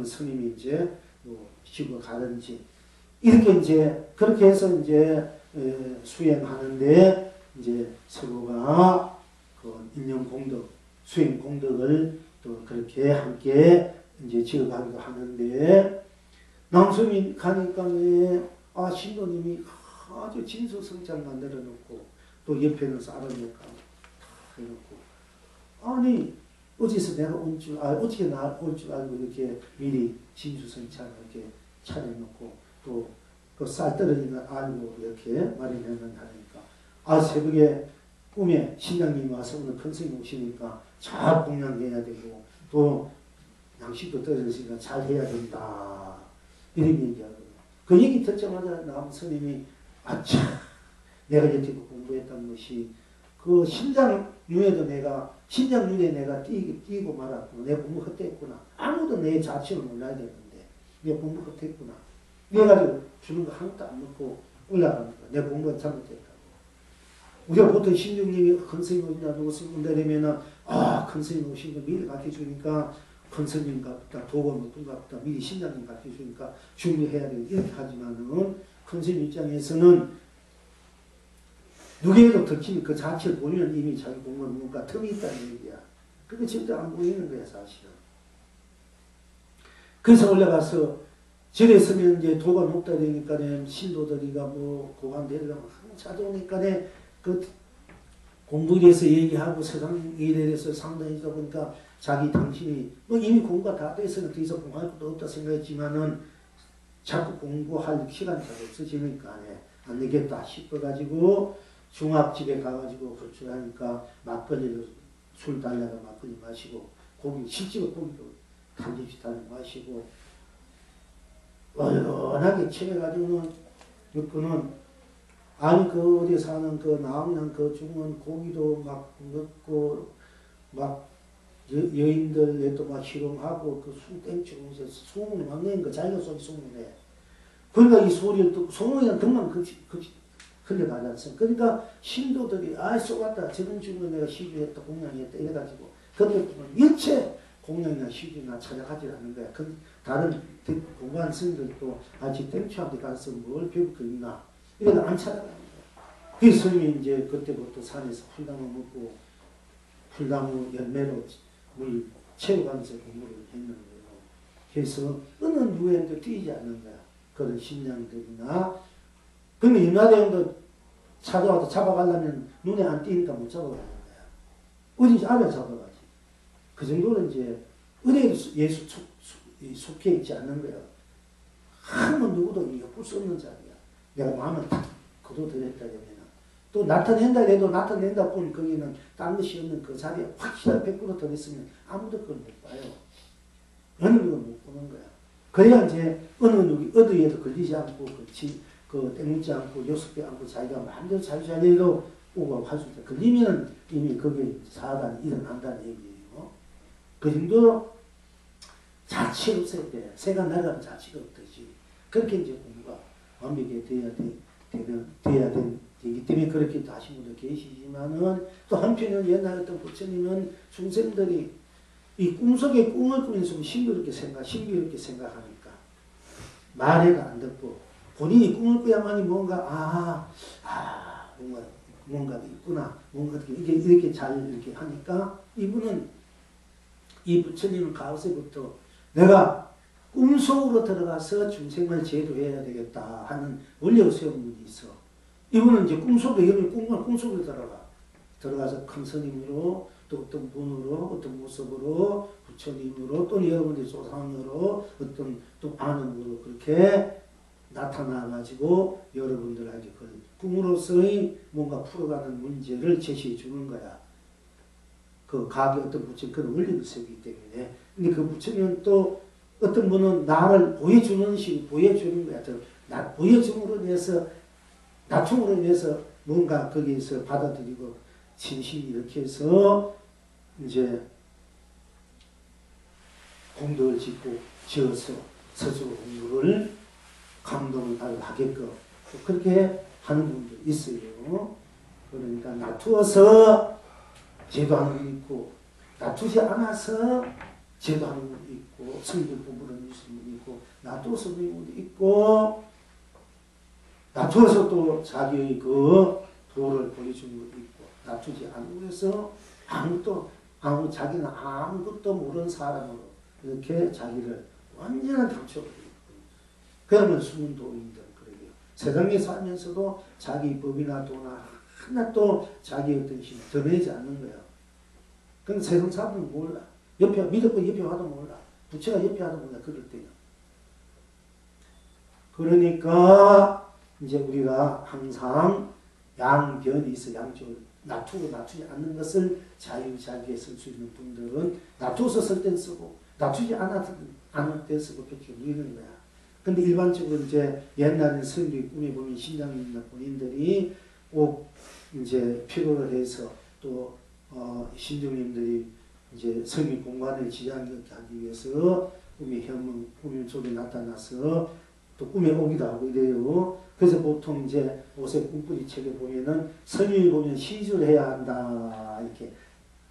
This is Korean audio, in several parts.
스님이 이제 지고 가든지 이렇게 이제 그렇게 해서 이제 수행하는데 이제 서로가 그 인연 공덕, 수행 공덕을 또 그렇게 함께 이제 지어가기도 하는데 남성이 가니까 신도님이 아주 진수성찬 만들어 놓고 또 옆에는 쌀어놓고 해놓고 아니 어디서 내가 올 줄 어떻게 나 올 줄 알고 이렇게 미리 진수성찬을 이렇게 차려놓고 또 그 쌀 떨어지는 걸 알고 이렇게 마련했는가 하니까 새벽에 꿈에 신장님이 와서 오늘 큰 스님 오시니까 잘 공양해야 되고 또 양식도 떨어졌으니까 잘 해야 된다 이런 얘기하거든요. 그 얘기 듣자마자 나무 스님이 참 내가 여태껏 공부했던 것이 그 신장윤회도 내가 신장윤회 내가 뛰고 말았구나. 내 공부 헛됐구나. 아무도 내 자취를 몰라야 되는데 내 공부 헛됐구나. 그래가지고 주는 거 하나도 안 먹고 올라가는 거야. 내 공부가 잘못됐다고. 우리가 보통 신중님이 큰 스님 오신다 누구 스님 온다 그러면은 큰 스님 오신 거 미리 가르쳐주니까 큰 스님 같다 도가 높은 것 같다 미리 신장님 가르쳐주니까 준비해야 되고 이렇게 하지만은 큰 스님 입장에서는 누구에도 들키면 그 자체를 보이면 이미 자기 공부를 뭔가 틈이 있다는 얘기야. 근데 절대 안 보이는 거야 사실은. 그래서 올라가서 절에 서면 이제 도가 높다 되니까 신도들이가 고관 내려가면 찾아오니까 그 공부에 대해서 얘기하고 세상 일에 대해서 상담해주다 보니까 자기 당신이 이미 공부가 다 돼서는 더 이상 공부할 것도 없다 생각했지만은 자꾸 공부할 시간이 잘 없어지니까 안 되겠다 싶어가지고 중학집에 가가지고 홀쭉하니까 막걸리를 술 달라가 막걸리 마시고 고기 실제로 고기도 단집씩 달라 마시고 워낙에 취해가지고는 그는 아니 그 어디 사는 그 남양 그 중은 고기도 막 먹고 막 여인들에도 막 희롱하고 그 술 땡치면서 소문을 막 내는 거 자기가 속이 소문을 내. 그러니까 이 소리를 듣고 소문이랑 등만 흘려가지 않습니까? 그러니까 신도들이 쏘았다 저런 중에 내가 시주했다 공양했다 이래가지고 그들은 일체 공양이나 시주나 찾아가지 않는 거야. 그 다른 공부한 스님들도 아직 땡초한테 가서 뭘 배울 거 있나 이래서 안 찾아가는 거야. 그 스님이 이제 그때부터 산에서 풀나무 먹고 풀나무 열매로 물 채워가면서 공부를 했는 거예요. 그래서 어느 누구에도 뛰지 않는 거야. 그런 신앙들이나 그러면 윤화대원도 찾아와서 잡아가려면 눈에 안 띄니까 못 잡아가는 거야. 어디 알아 잡아가지. 그 정도는 이제 은혜도 예수 속해 있지 않는 거야. 아무 누구도 엿볼 수 없는 자리야. 내가 마음을 딱 거둬들였다 그러면 또 나타낸다 해도 나타낸다 보면 거기는 딴 것이 없는 그 자리에 확실하게 100% 들었으면 아무도 그걸 못 봐요. 어느 누가 못 보는 거야. 그래야 이제 어디에도 걸리지 않고 땡묻지 않고 요습지 않고 자기가 마음대로 자유자재로 오고 할 수 있다. 걸리면 이미 거기에 사단이 일어난다는 얘기예요. 그 정도로 자취가 없어야 돼. 새가 날아가면 자취가 없듯이. 그렇게 이제 공부가 완벽히 돼야 되기 때문에 그렇게 하신 분도 계시지만은 또 한편은 옛날 어떤 부처님은 중생들이 이 꿈속에 꿈을 꾸면서 신비롭게 생각하니까 말해가 안 듣고 본인이 꿈을 꾸야만이 뭔가 뭔가 있구나 뭔가 이렇게 잘 이렇게 하니까 이분은 이 부처님을 가오세부터 내가 꿈속으로 들어가서 중생을 제도해야 되겠다 하는 원리를 세운 분이 있어. 이분은 이제 꿈속으로 들어가서 큰 스님으로 또 어떤 분으로 어떤 모습으로 부처님으로 또 여러분들의 조상으로 어떤 또 반응으로 그렇게 나타나가지고 여러분들에게 그 꿈으로서의 뭔가 풀어가는 문제를 제시해 주는 거야. 그 각의 어떤 부처님 그런 원리를 세우기 때문에. 근데 그 부처님은 또 어떤 분은 나를 보여주는 거야. 보여줌으로 인해서 낮춤으로 인해서 뭔가 거기에서 받아들이고 진심이 이렇게 해서 이제 공덕을 짓고 지어서 스스로 공부를 감동을 하게끔 그렇게 하는 분도 있어요. 그러니까 낮추어서 제도하는 분이 있고 낮추지 않아서 제도하는 분이 있고 성불 공부를 놔두어서 경우도 있고 놔두어서 또 자기의 그 도를 보여주는 것도 있고 놔두지 않고 해서 자기는 아무것도 모르는 사람으로 이렇게 자기를 완전히 감춰버리고 그러면 숨은 도인들 그러게요. 세상에 살면서도 자기 법이나 도나 하나도 자기 어떤 힘 드러내지 않는 거야. 그럼 세상 사람은 몰라. 믿었고 옆에 와도 몰라. 부처가 옆에 와도 몰라. 그럴 때는. 그러니까 이제 우리가 항상 양변이 있어. 양쪽을 놔두고 놔두지 않는 것을 자유자기에 쓸 수 있는 분들은 놔두어서 쓸 땐 쓰고 놔두지 않을 때 쓰고 그렇게 누리는 거야. 근데 일반적으로 이제 옛날에 성리 꿈에 보면 신장님이나 본인들이 꼭 이제 필요를 해서 또 신중님들이 이제 성리 공간을 지향하기 위해서 꿈이 속에 나타나서 또 꿈에 오기도 하고 이래요. 그래서 보통 이제 옷에 꿈꾸기 책에 보면은 성리 보면 시주를 해야 한다 이렇게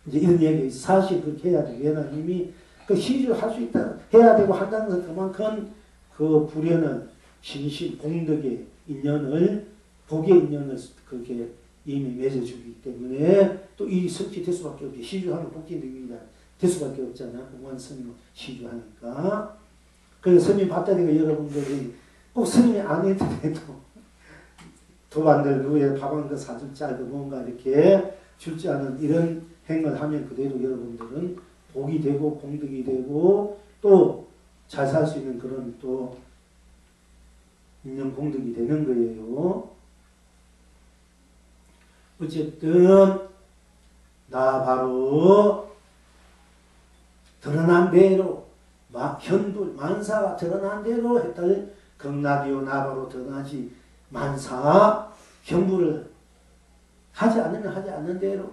이제 이런 얘기 사실 그렇게 해야 돼. 왜냐면 이미 그 시주를 할 수 있다 해야 되고 한다는 것은 그만큼 그 불연은 신신 공덕의 인연을 복의 인연을 그렇게 이미 맺어주기 때문에 또 이 성취 될 수밖에 없지. 시주하면 복지 능력이 될 수밖에 없잖아. 공안 스님 시주하니까. 그래서 스님 봤다니까 여러분들이 꼭 스님이 안 해도 도 만들고 밥한 거 사줄 짤고 뭔가 이렇게 줄지 않은 이런 행을 하면 그대로 여러분들은 복이 되고 공덕이 되고 또 잘 살 수 있는 그런 또 인연 공덕이 되는 거예요. 어쨌든 나 바로 드러난 대로 현불 만사가 드러난 대로 했달 극락이요 나 바로 드러나지 만사 현불을 하지 않으면 하지 않는 대로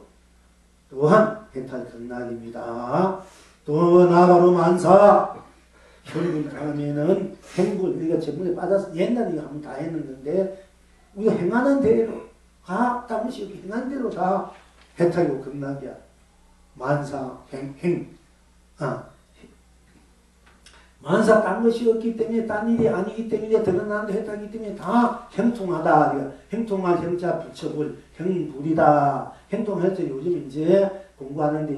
또한 해탈 극락입니다. 또 나 바로 만사 현불 다음에는 행불 우리가 전문에 빠져서 옛날에 한번 다 했는데 우리가 행하는 대로 딴 것이 없이 행하는 대로 다 해탈이고 극락이야. 만사 만사 딴 것이 없기 때문에 딴 일이 아니기 때문에 드러나는 해탈이기 때문에 다 행통하다. 행통할 형자 부처불 행불이다. 행통할 때 요즘 이제 공부하는데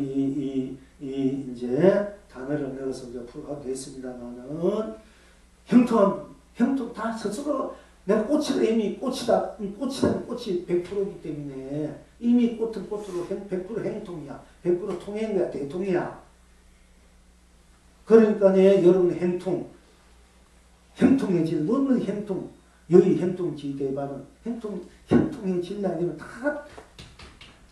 이제 단어를 넣어서 우리가 풀어가도 됐습니다만은 형통 다 스스로 내가 꽃을 이미 꽃이라는 꽃이 100%이기 때문에 이미 꽃은 꽃으로 100% 행통이야. 100% 통행인 거야. 대통이야. 그러니까 여러분 행통의 질, 너무 행통, 여기 행통지대반은 행통의 질라면 다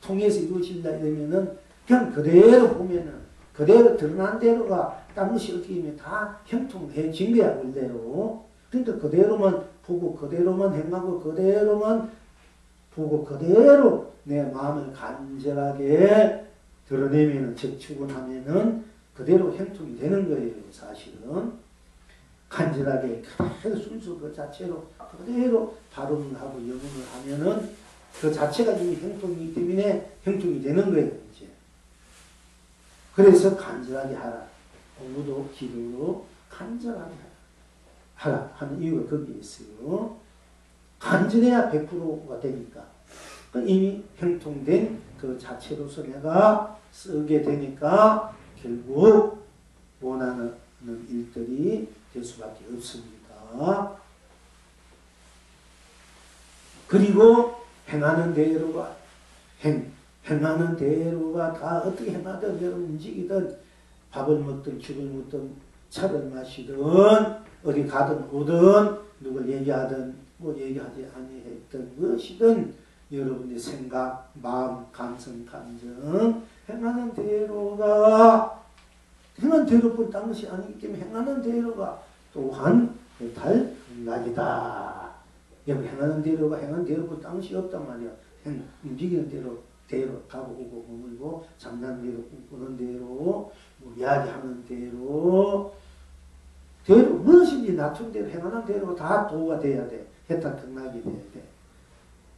통해서 이루어질라 이러면은 그냥 그대로 보면은 그대로 드러난 대로가 딴 것이 어떻게 보면 다 형통해진 거야, 원래로. 그러니까 그대로만 보고, 그대로만 행하고, 그대로만 보고, 그대로 내 마음을 간절하게 드러내면은, 적축은하면은 그대로 형통이 되는 거예요, 사실은. 간절하게 그대로 순수 그 자체로 그대로 발음을 하고 영음을 하면은 그 자체가 이미 형통이기 때문에 형통이 되는 거예요, 이제. 그래서 간절하게 하라. 공부도 기도로 간절하게 하라 하는 이유가 거기에 있어요. 간절해야 100%가 되니까. 이미 형통된 그 자체로서 내가 쓰게 되니까 결국 원하는 일들이 될 수밖에 없습니다. 그리고 행하는 대로가 행하는 대로가 다 어떻게 행하든 여러분 움직이든 밥을 먹든 죽을 먹든 차를 마시든 어디 가든 오든 누굴 얘기하든 뭐 얘기하지 아니했던 것이든 여러분의 생각, 마음, 감성, 감정 행하는 대로가 행하는 대로뿐 딴 것이 아니기 때문에 행하는 대로가 또한 해탈 극락이다. 여기 행하는 대로가 행하는 대로뿐 딴 것이 없단 말이야. 움직이는 대로 가고 오고 머물고 잠자는 대로 꿈꾸는 대로 뭐 이야기하는 대로 무엇인지 낮춘 대로 행하는 대로 다 도가 돼야 돼. 해탈 극락이 돼야 돼.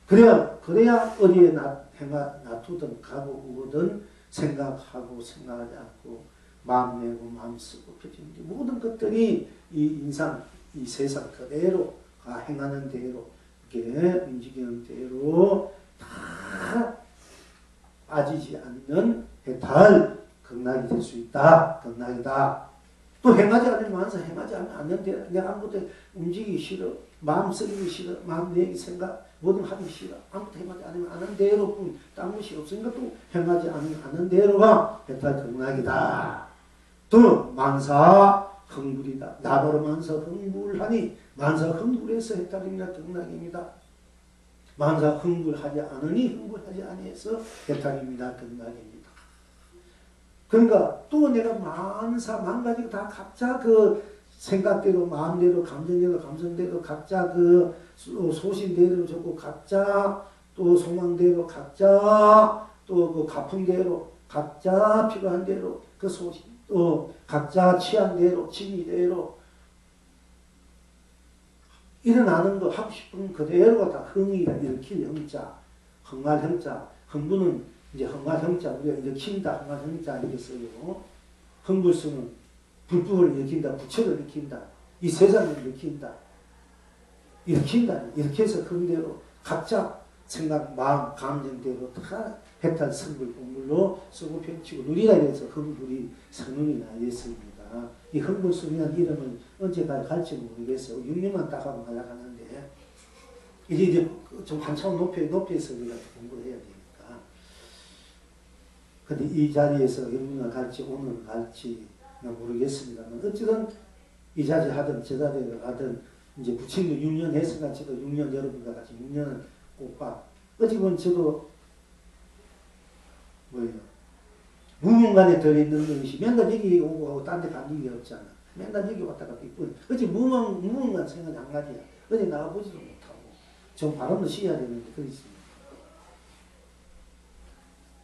그래야 어디에 놔두든 가고 오든 생각하고 생각하지 않고 마음 내고 마음 쓰고 펴지는 모든 것들이 이 인상, 이 세상 그대로 행하는 대로 이렇게 움직이는 대로 다 빠지지 않는 해탈 극락이 될 수 있다. 극락이다. 또 행하지 않으면서 행하지 않는데 내가 아무것도 움직이기 싫어. 마음 쓰기 싫어. 마음 내기 생각 뭐든 하기 싫어. 아무것도 행하지 않으면 아는 대로뿐 딴 것이 없으니까 또 행하지 않는 대로가 해탈 극락이다. 또 만사 흥불이다. 나바로 만사 흥불하니 만사 흥불해서 해탈입니다. 극락입니다. 만사 흥불하지 않으니 흥불하지 아니해서 해탈입니다. 극락입니다. 그러니까 또 내가 만사 만가지가 다 각자 그 생각대로 마음대로 감정대로 감성대로 각자 그 소신대로 적고 각자 또 소망대로 각자 또 그 가풍대로 각자 필요한 대로 그 소신 또 각자 취향대로 취미대로 일어나는 거 하고 싶은 그대로가 다 흥이다. 일으킬 형자 흥할 형자 흥부는 이제 흥화형자, 우리가 일으킨다, 흥화형자 이렇게 써요. 흥불수는 불법을 일으킨다, 부처를 일으킨다, 이 세상을 일으킨다. 이렇게 해서 흥대로 각자 생각, 마음, 감정대로 다 해탈 성불, 공불로 쓰고 펼치고 누리라 해서 흥불이 성능이 나였습니다. 이 흥불수라는 이름은 언제까지 갈지 모르겠어요. 6년만 딱 하고 날아가는데, 이제 좀 한참 높여서 우리가 공부를 해야 돼요. 근데 이 자리에서 영문을 갈지 오늘 갈지 모르겠습니다만 어쨌든 이 자리 하든 저 자리를 하든 이제 부처님도 6년 했으니까 저도 6년 여러분과 같이 6년은 꼭봐 어찌 보면 저도 뭐예요 무문간에 들어있는 것이 맨날 여기 오고 하고 딴 데 간 일이 없잖아. 맨날 여기 왔다 갔다 있고 어찌 무문간 생각이 안 가지야. 어디 나가보지도 못하고 좀 바람도 쉬어야 되는데 그렇습니다.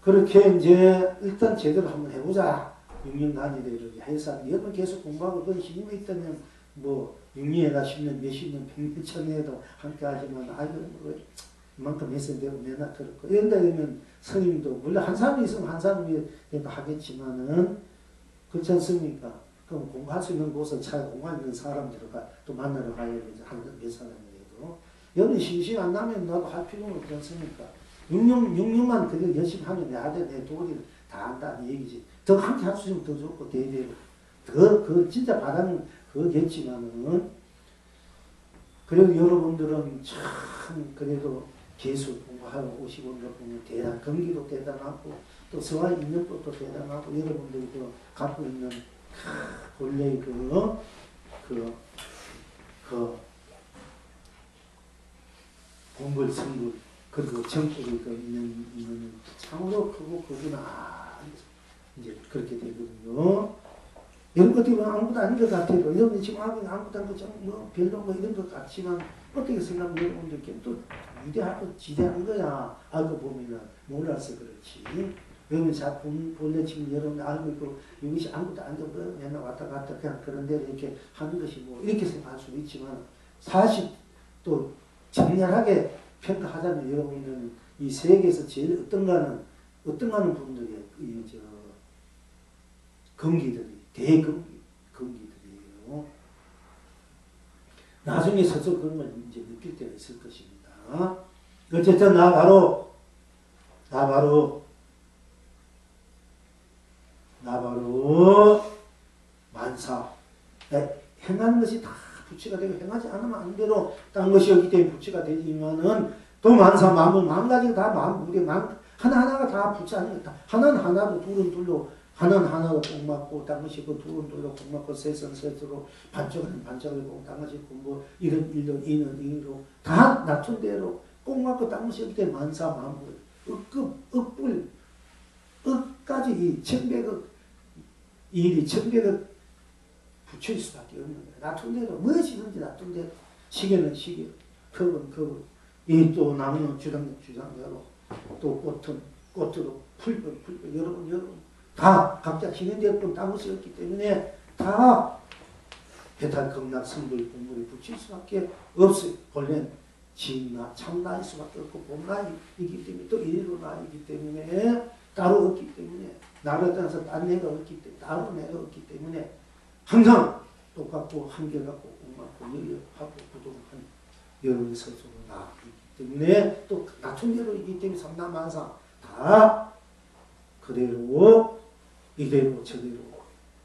그렇게 이제 일단 제대로 한번 해보자. 6년 단위로 이렇게 해서 여러분 계속 공부하고 그런 힘이 있다면 뭐 6년이나 10년, 몇십 년, 100년 전에도 함께 하지만 아이고 뭐 이만큼 했어야 되고 내나 그렇고 이런다 그러면 스님도 물론 한 사람이 있으면 한 사람이 하겠지만은 그렇지 않습니까? 그럼 공부할 수 있는 곳을 잘 공부할 있는 사람들을 또 만나러 가야 되죠. 몇 사람이라도. 여러분 심심 안 나면 나도 할 필요는 없지 않습니까? 6년만 그게 열심히 하면 내 아들, 내 도리를 다 한다는 얘기지. 더 함께 할 수 있으면 더 좋고, 대대로. 진짜 바라는 그겠지만은, 그래도 여러분들은 참, 그래도 계속 공부하러 오시고 온 것 보면 경기도 대단하고, 또 서화 있는 것도 대단하고, 여러분들도 갖고 있는, 본래의 공불, 성불, 그리고 정법이 있는 참으로 크구나. 이제 그렇게 되거든요. 이런 것들이 아무것도 아닌 것 같아요. 여러분 지금 아무것도 아닌 것, 별로 이런 것 같지만, 어떻게 생각하면 여러분들께 또 위대하고 지대한 거야. 알고 보면은 몰라서 그렇지. 여러분 본래 지금 여러분 알고 있고, 이것이 아무것도 아닌 것, 맨날 왔다 갔다 그냥 그런 대로 이렇게 하는 것이 뭐, 이렇게 생각할 수도 있지만, 사실 또 정렬하게 평가하자면 여러분은 이 세계에서 제일 어떤 가는 분들이 금기들이 대금기들이에요. 나중에 서서 그런 걸 이제 느낄 때가 있을 것입니다. 어쨌든 나 바로 만사 행하는 것이 다 부처가 되고 행하지 않으면 안 되로 딴 것이 없기 때문에 부처가 되지만은 또 만사 마음 가지고 다 마음 우리 하나하나가 다 부처 아닙니까? 하나는 하나로 둘은 둘로 하나는 하나로 꼭 맞고 딴 것이 그 둘은 둘로 꼭 맞고 셋은 셋으로 반쪽은 반쪽이고 딴 것이 뭐 이는 일로 이는 이로 다 낮춘 대로 꼭 맞고 딴 것이 없기 때문에 만사 만불 억불 억까지 이 천백억 일이 천백억 부처일 수밖에 없는 거예요. 놔둔 대로 무엇이든지 놔둔 대로 시계는 시계, 컵은 컵으로 이 또 나무는 주장대로 또 꽃은 꽃으로 풀은 여러분 다 각자 지는 대로 딴 것이 없기 때문에 다 해탈 극락 성불 공물에 붙일 수밖에 없어요. 본래는 진나 참나일 수밖에 없고 본나이기 때문에 또 이리로 나이기 때문에 따로 없기 때문에 나를 떠나서 딴 내가 없기 때문에 따로 내가 없기 때문에 항상 똑같고 한결같고 웅맞고 여여하고 부동한 여러분의 스스로 나이기 때문에 또 낮춘 대로 이기 때문에 삼남만상 다 그대로 이대로 저대로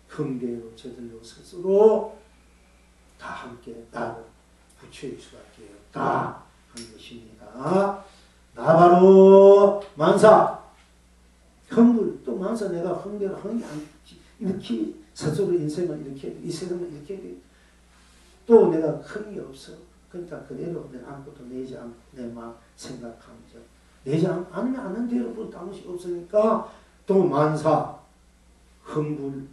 흥대로 저대로 스스로 다 함께 나를 부처일 수밖에 없다 하는 것입니다. 나 바로 만사 흥불 또 만사 내가 흥대로 흥이 않지 이렇게 스스로 인생을 이렇게 이 세상을 이렇게 또 내가 흥이 없어 그러니까 그대로 내가 아무것도 내지 않고 내 마음 생각하면서 내지 않으면 아는 대로 또 당시 없으니까 또 만사 흥불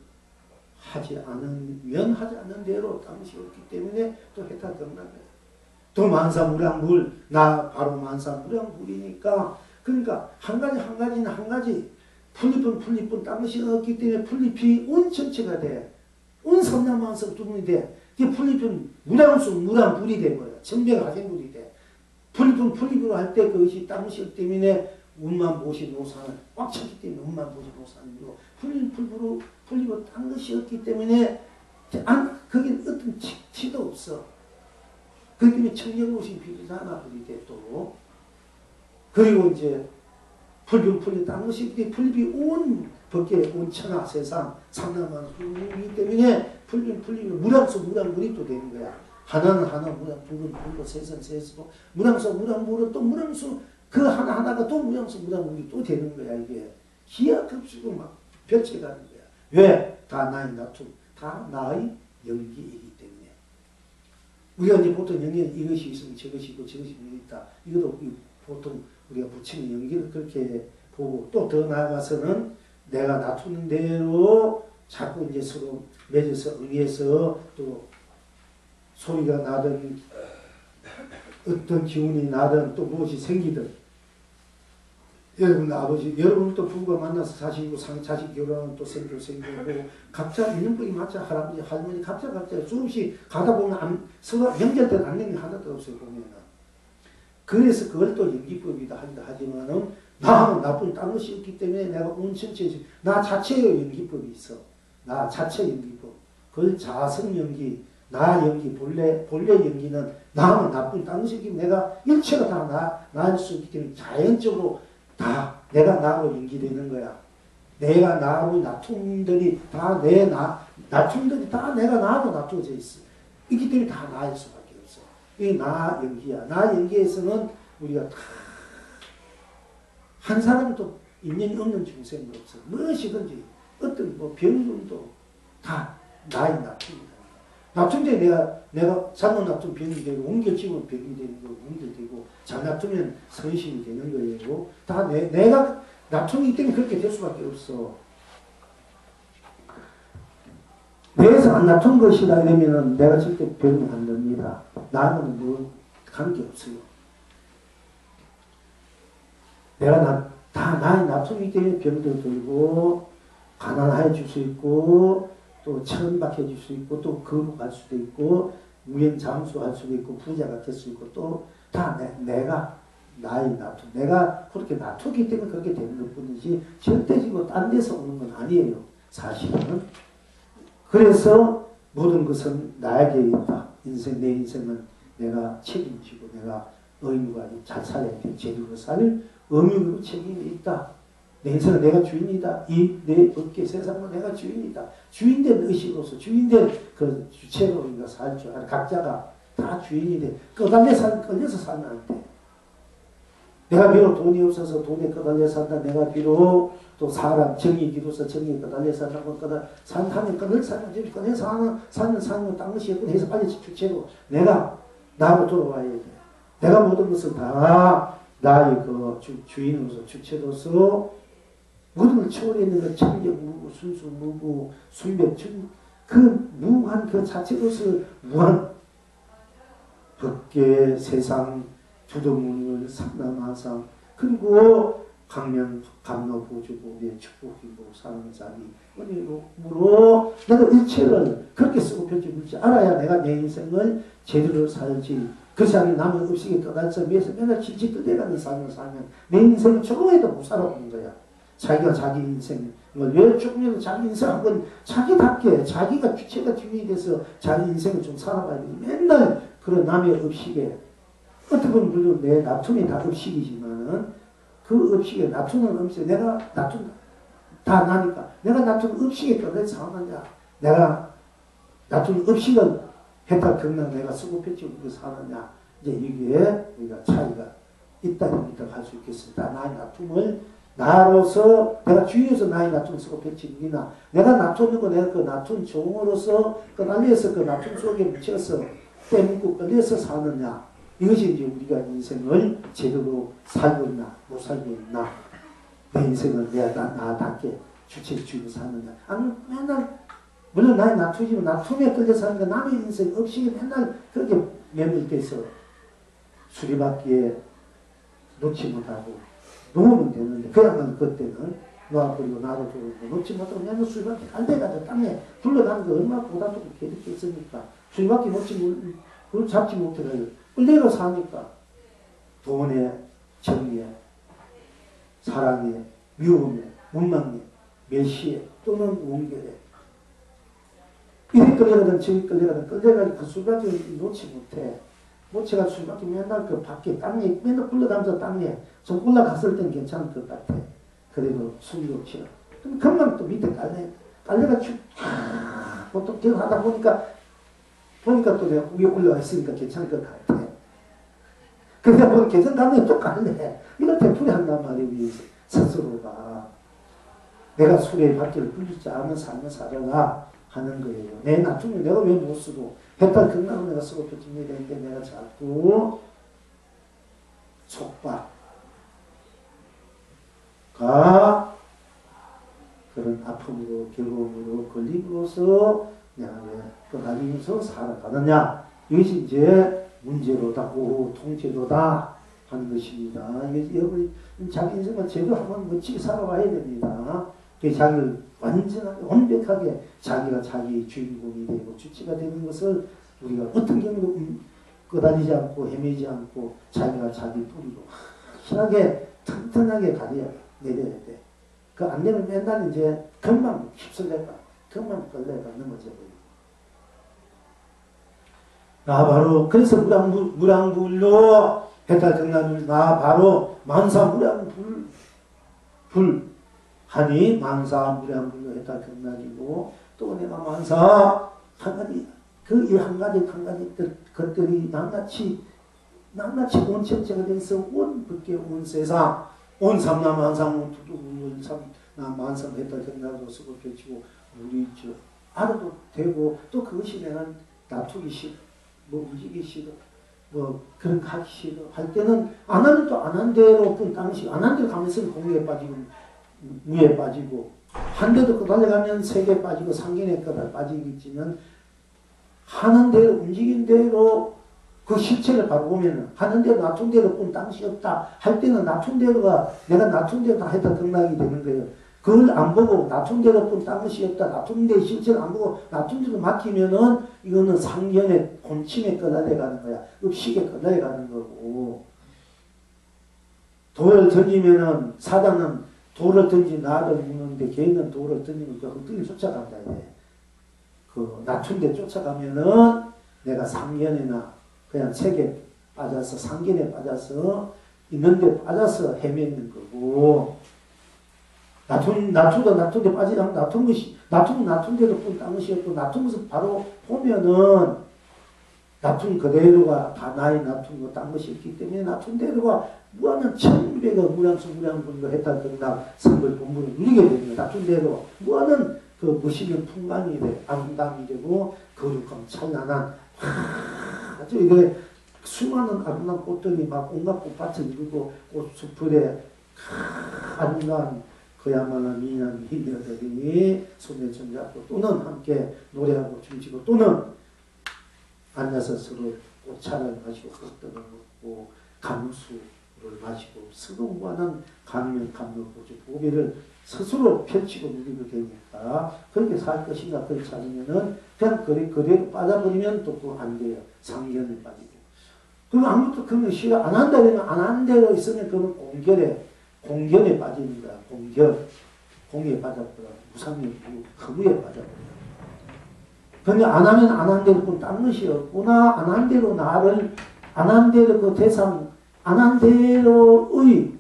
하지 않으면 하지 않는 대로 당시 없기 때문에 또 해탈 된다는 거예요. 또 만사무량불 나 바로 만사무량불이니까 그러니까 한 가지는 한 가지 풀립은 당시 없기 때문에 풀립이 온 전체가 돼. 온 삼남만석 두분이 돼. 이 풀립은 무량불이 돼버려. 정백하생불이 돼. 풀립으로 할 때 그것이 당시 없기 때문에 운만 보시 노산을 꽉 찼기 때문에 운만 보시 노산이고 풀립으로 딴 것이 없기 때문에 거기는 어떤 치도 없어. 그렇기 때문에 청력오신 비리사나 불이 돼 또. 그리고 이제 풀립 딴 것이 없기 때문에 풀립이 온 밖에 온 천하 세상 삼남만이기 때문에 풀립이 무량물이 또 되는 거야. 하나는 하나 무량 둘은 둘로 셋은 셋으로 무량물은 또 무량수 그 하나하나가 또 무량물이 또 되는 거야. 이게 기하급수로 막 펼쳐가는 거야. 왜? 다 나의 나툼 다 나의 연기이기 때문에 우리가 이제 보통 연기는 이것이 있으면 저것이 있고 저것이 있다. 이것도 보통 우리가 부처님 연기를 그렇게 보고 또 더 나아가서는 내가 놔두는 대로 자꾸 이제 서로 맺어서 의해서 또 소리가 나든 어떤 기운이 나든 또 무엇이 생기든 여러분 아버지 여러분도 부부가 만나서 자식이고 자식 결혼은 또 생기고 각자 있는 분이 맞자 할아버지 할머니 각자 수없이 가다 보면 서로 연결된 안녕이 하나도 없어요 보면은. 그래서 그걸 또 연기법이다 한다 하지만은 나하고 나쁜 딴 것이 없기 때문에 내가 온 전체 나 자체의 연기법이 있어. 나 자체 연기법. 그걸 자성 연기, 나 연기, 본래 연기는 나하고 나쁜 딴 것이 없기 때문에 내가 일체가 다 나일 수 있기 때문에 자연적으로 다 내가 나하고 연기되는 거야. 내가 나하고 나툼들이 다 나툼들이 다 내가 나하고 나투어져 있어. 있기 때문에 다 나일 수밖에 없어. 이게 나 연기야. 나 연기에서는 우리가 다 한 사람도 인연이 없는 중생도 없어. 무엇이든지 어떤 병균도 다 나의 나툼이다. 나툼때 내가 잘못 나투면 병이 되고 옮겨지면 병이 되는 거고 옮겨지고 잘 나투면 선심이 되는 거예요. 다 내가 나툼이기 때문에 그렇게 될 수밖에 없어. 내에서 안 나툰 것이다 이러면은 내가 절대 병이 안 됩니다. 나는 뭐 관계없어요. 내가 다 나의 나툼이기 때문에 병도 들고 가난해질 수 있고 또 천박해질 수 있고 또 거북할 수도 있고 무행장수할 수도 있고 부자가 될 수 있고 또 다 내가 나의 나툼 내가 그렇게 나투기 때문에 그렇게 되는 것 뿐이지 절대적으로 딴 데서 오는 건 아니에요. 사실은. 그래서 모든 것은 나에게 있다. 내 인생은 내가 책임지고 내가 의무가 잘 살아야 돼. 제대로 살 의무 책임이 있다. 내 인생은 내가 주인이다. 내 업계 세상은 내가 주인이다. 주인된 의식으로서 주인된 그 주체로 우리가 살 줄 알아. 각자가 다 주인이 돼. 끌려서 살면 안 돼. 내가 비록 돈이 없어서 돈에 끌려 산다. 내가 비록 또 사람 정이 기로서 정이 끌려 산다고 산다면 끌려 살면 끌려 사는 딴 것이 없고 해서 빨리 주체로 내가 나로 돌아와야 돼. 내가 모든 것을 다 나의 그 주인으로서 주체로서 모든 걸 초월했는 그 천력 무구 순수 무구 순백 그 무한 그 자체로서 무한 법계 세상 두더문을 삼남하상 그리고 강명 감로 보주고 내 축복이고 사랑자비 은혜로 내가 일체를 그렇게 쓰고 펼쳐줄지 알아야 내가 내 인생을 제대로 살지. 그것이 아닌 남의 음식에 떠나서 위해서 맨날 질질 뜯어가는 삶을 살면 내 인생을 조금에도 못 살아오는 거야. 자기가 자기 인생을 왜 조금이라도 자기 인생 한번 자기답게 자기가 주체가 주인이 돼서 자기 인생을 좀 살아봐야 돼. 맨날 그런 남의 업식에 어떻게 보면 물론 내 나툼이 다 업식이지만은 그 업식에 나투는 업식 내가 나툰 다 나니까 내가 나툰 업식에 왜 사느냐 내가 나툰 업식은 해탈 경락 내가 쓰고 펼치고 사느냐 이제 이게 우리가 차이가 있다고 할 수 있겠습니다. 나의 나툼을 나로서 내가 주인으로서 나의 나툼을 쓰고 펼치기나 내가 나투는 거 내가 그 나툰 종으로서 그 난리에서 그 나툼 속에 묻혀서 떼묻고 끌려서 사느냐 이것이 이제 우리가 인생을 제대로 살고 있나 못 살고 있나 내 인생을 내가 나답게 주체주의로 사느냐 아니 맨날 물론 나의 나투지만 나툼에 끌려 사는데 남의 인생 없이 맨날 그렇게 매몰돼 있어 수리받기에 놓지 못하고 놓으면 되는데 그야말로 그때는 놓아버리고 나도 저러고 놓지 못하고 맨날 수리받기 갈대가지고 땅에 굴러가는 거 얼마나 보다도 괴롭겠습니까 수리받기 그걸 잡지 못해가지고 끌려가 사니까 돈에 정의에 사랑에 미움에 원망에 멸시에 또는 원결에 이리 끌려가든 저리 끌려가든 끌려가지고 그 수리받기 놓지 못해 모체가 수리받기 맨날 그 밖에 땅에 맨날 굴러다니면서 땅에 좀 올라갔을 땐 괜찮을 것 같아 그래도 숨이 없지요 그럼 금방 또 밑에 깔려가지고 보통 계속 하다 보니까 또 내가 위에 올라와 있으니까 괜찮을 것 같아. 그러다 보니 개선감이 또 갈래. 이걸 되풀이 한단 말이에요. 우리 스스로가. 내가 수레의 바퀴를 굴리지 않은 삶을 살아라 하는 거예요. 내 나중에 내가 왜 못 쓰고 해탈 경락을 내가 쓰고 펼치게 되는데 내가 자꾸 속박과 그런 아픔으로 괴로움으로 걸림으로써 내가 왜 떠나면서 살아가느냐 이것이 이제 문제로다 통제로다 하는 것입니다. 여러분 자기 인생을 제대로 한번 멋지게 살아봐야 됩니다. 자기를 완전하게 완벽하게 자기가 자기 주인공이 되고 주체가 되는 것을 우리가 어떤 경우도 끄달리지 않고 헤매지 않고 자기가 자기 뿌리로 확실하게 튼튼하게 내려야 돼. 그 안 되면 맨날 이제 금방 휩쓸려가 금방 끌려가 넘어져 버리고. 나 바로 그래서 무량불로 해탈 경락을 나 바로 만사무량불 하니 만사무량불로 해탈 경락이고 또 내가 만사 한 가지 그 한 가지 것들이 낱낱이 온천체가 돼서 온 밖에 온 세상 온 삼남 만상 만상 해탈 경락으로 쓰고 펼치고 우리 알아도 되고 또 그것이 내가 놔두기 싫어 움직이기 싫어 그런 하기 싫어 할 때는 안 하면 또 안 한 대로 그 당시 안 한 대로 가면서 공에 빠지고 무에 빠지고 한 대도 그 달려가면 세계에 빠지고 상견에 빠지겠지만 하는 대로 움직인 대로 그 실체를 바로 보면은 하는 대로 놔둔 대로 뿐 당시 없다 할 때는 놔둔 대로가 내가 놔둔 대로 다 했다 등락이 되는 거예요. 그걸 안 보고 놔둔 대로 뿐 당시 없다 놔둔 대로 실체를 안 보고 놔둔 대로 맡기면은 이거는 상견의 본침에 끌어내 가는 거야. 읍식에 끌어내 가는 거고 돌을 던지면은 사단은 돌을 던지 나를 묻는데 개는 돌을 던지면 그 엉뚱이 쫓아간다. 그 낮춘 데 쫓아가면은 내가 상견에나 그냥 책에 빠져서 상견에 빠져서 있는데 빠져서 헤매는 거고 낮춘데 빠지지 않고 낮춘 데도 뿐 딴 것이 없고 낮춘 것을 바로 보면은 낮춘 그대로가 다 나의 낮춘 거 딴 것이 없기 때문에 낮춘 대로가 무한한 천배가 무량분과 해탈 경락 선물 본분을 누리게 됩니다. 낮춘 대로 무한한 그 무시는 풍광이 돼 아름다움이 되고 거룩함 찬란한 아주 이게 수많은 아름다운 꽃들이 막 온갖 꽃밭을 이루고 꽃숲에 아름다운 그야말로 미인한 희녀들이 손에 손잡고 또는 함께 노래하고 춤추고 또는 앉아서 서로 꽃차를 마시고 흙떡을 먹고 감수를 마시고 서로 무한한 감명고주 보배를 스스로 펼치고 누리게 되니까 그렇게 살 것인가 그렇지 않으면은 그냥 그대로 빠져버리면 또 그거 안 돼요. 상견에 빠지고. 그럼 아무것도 그런 거 싫어 안 한다 그러면 안 한 대로 있으면 그건 공결에 공견에 빠지는 거야. 공견. 공에 빠져버려. 무상이 허무에 빠져버려. 근데 안 하면 안 한 대로 딴 것이 없구나. 안 한 대로 나를, 안 한 대로 그 대상, 안 한 대로의,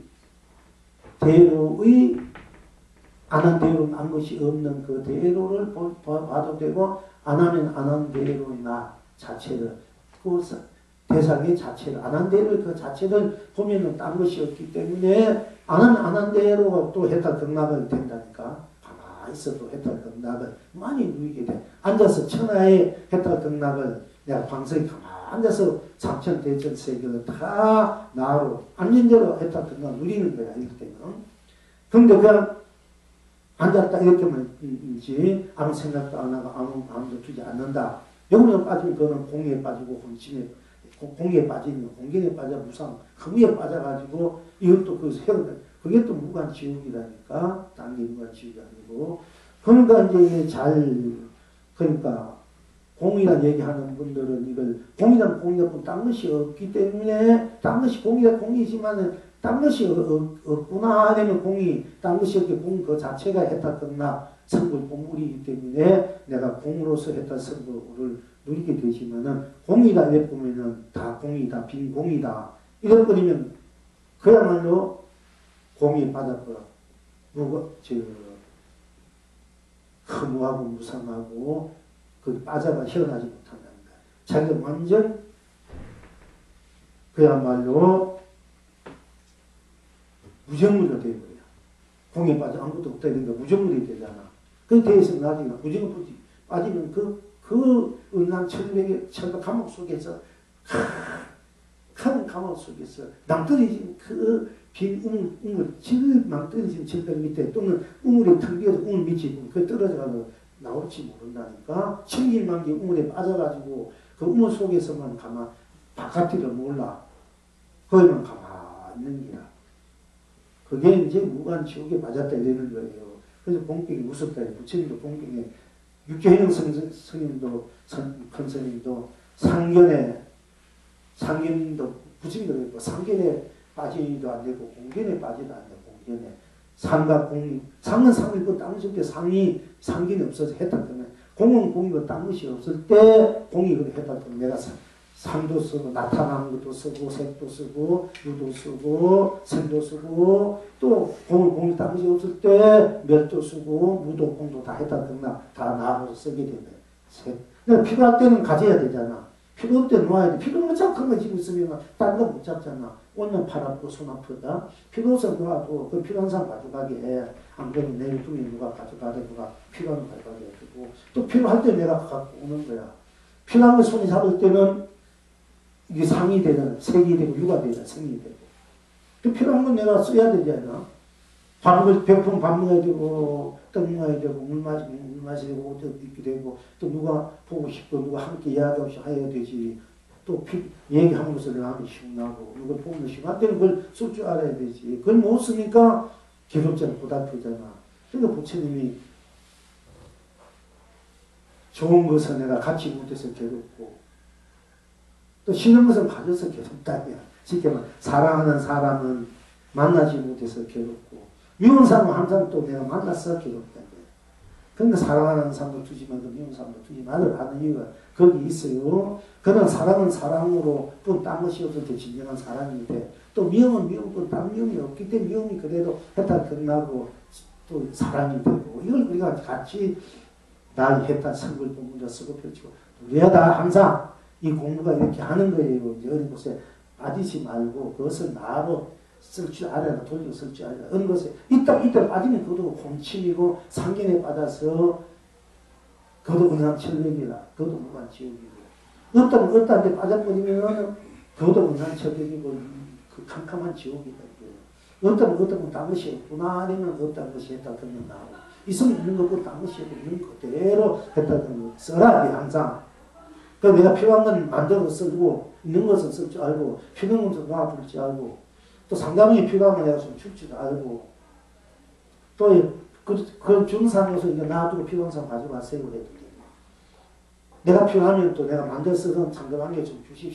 안 한 대로 난 것이 없는 그 대로를 봐도 되고, 안 하면 안 한 대로의 나 자체를, 그 대상의 자체를, 안 한 대로 그 자체를 보면은 딴 것이 없기 때문에, 안 한 대로 또 해탈 극락을 된다니까. 가만히 있어도 해탈 극락을 많이 누리게 돼. 앉아서 천하의 해탈 극락을 내가 방석에 가만히 앉아서 삼천대천 세계를 다 나로 앉은 대로 해탈 극락 누리는 거야. 이럴 때는. 근데 그냥 앉았다 이렇게만 이지 아무 생각도 안 하고 아무도 두지 않는다. 여기서 빠지면 그거는 공에 빠지고 혼침에 공에 빠지면 공견에 빠져 무상 허무에 빠져가지고 이것도 그 세월을 그게 또 무간지옥이라니까. 딴 게 무간지옥이 아니고. 그러니까 이제 그러니까 공이란 얘기하는 분들은 이걸 공이란 공이라고 딴 것이 없기 때문에 딴 것이 공이란 공이지만은 딴 것이 없구나 하면 공이 딴 것이 없게 공 그 자체가 해탈 극락 성불 본물이기 때문에 내가 공으로서 해탈 성불을 누리게 되지만은 공이다 이래 보면은 다 공이다 빈 공이다 이래 버리면 그야말로 공에 빠져버려. 허무하고 무상하고 그 빠져가 헤어나지 못한다는 거야. 자기가 완전 그야말로 무정물로 되어버려. 공에 빠져 아무것도 없다 이러니까 무정물이 되잖아. 그 대해서 나중에 무정물이 빠지면 그 은한 철벽 감옥 속에서 큰 감옥 속에서 낭떠러진 그 빈 우물 제일 낭떠러진 철벽 밑에 또는 우물에 텅비어서 우물 밑이 그 떨어져가서 나올지 모른다니까. 천길만기 우물에 빠져가지고 그 우물 속에서만 바깥을 몰라. 거기만 가만히 있는 게야. 그게 이제 무간지옥에 맞았다 이러는 거예요. 그래서 본격이 무섭다. 부처님도 본격에 육교현영 스님도 큰 스님도 상견도 부처님도 그랬고 상견에 빠지도 안 되고 공견에 빠지도 안 되고 공견에 상과 공이 상은 상이고 딴 것이 없을 때 상견이 없어서 했다면 공은 공이고 딴 것이 없을 때 공이 그래 했다면 내가 상도 쓰고 나타나는 것도 쓰고 색도 쓰고 유도 쓰고 생도 쓰고 또 공이 딴 것이 없을 때 멸도 쓰고 무도 공도 다 했다면 다 나눠서 쓰게 되면 내가 필요할 때는 가져야 되잖아. 필요 없을 때 놓아야 돼. 필요 없는 큰 거 지고 있으면 딴 거 못 잡잖아. 오늘 팔 아프고 손 아프다. 필요 없어 놓아도 그 필요한 사람 가져가게 해. 안 그러면 내일 중에 누가 가져가게 누가 필요한 거 가져가게 해주고 또 필요할 때 내가 갖고 오는 거야. 필요한 거 손이 잡을 때는 이게 상이 되잖아. 색이 되고 유가 되잖아. 생이 되고. 또 필요한 건 내가 써야 되잖아. 배고프면 밥 먹어야 되고 떡 먹어야 되고 물 마셔야 되고 옷 입게 되고 또 누가 보고 싶고 누가 함께 이야기하고 해야 되지. 또 얘기함으로써 마음이 시원하고 누가 보면 시원할 때는 그걸 쓸 줄 알아야 되지. 그걸 못 쓰니까 괴롭잖아. 고달프잖아. 그러니까 부처님이 좋은 것은 내가 갖지 못해서 괴롭고 또 싫은 것은 가져서 괴롭다냐. 쉽게 말해 사랑하는 사람은 만나지 못해서 괴롭고 미운 사람은 항상 또 내가 만나서 괴롭다. 그러니까 사랑하는 사람도 두지 말고 미운 사람도 두지 말을 하는 이유가 거기 있어요. 그런 사랑은 사랑으로 또 딴 것이 없을 때 진정한 사랑인데 또 미움은 미움도 딴 미움이 없기 때문에 미움이 그래도 해탈 끝나고 또 사랑이 되고 이걸 우리가 같이 날 해탈 성불 공부자 쓰고 펼치고 우리가 다 항상 이 공부가 이렇게 하는 거예요. 이제 어느 곳에 빠지지 말고 그것을 나로 쓸 줄 알아야 돌려 쓸 줄 알아야 어느 것에 이때 빠지면 그것도 혼침이고 상견에 빠져서 그것도 은한 철벽이라 그것도 무한 지옥이고 어떤 데 빠져버리면 그것도 은한 철벽이고 그 캄캄한 지옥이다. 어떤 딴 것이 없구나 아니면 없다는 것이 했다 그러면 나오고 있으면 있는 것보다 딴 것이 없는 그대로 했다 그러면 써라 항상. 그래서 내가 필요한 건 만들어서 쓰고 있는 것은 쓸 줄 알고 필요한 것은 놔둘 줄 알고 또 상담이 필요하면 내가 좀 줄 줄 알고 또 그 중상에서 이거 놔두고 필요한 사람 가져가세요. 그래도 내가 필요하면 또 내가 만들어 쓰던 상담한 게 좀 주십시오.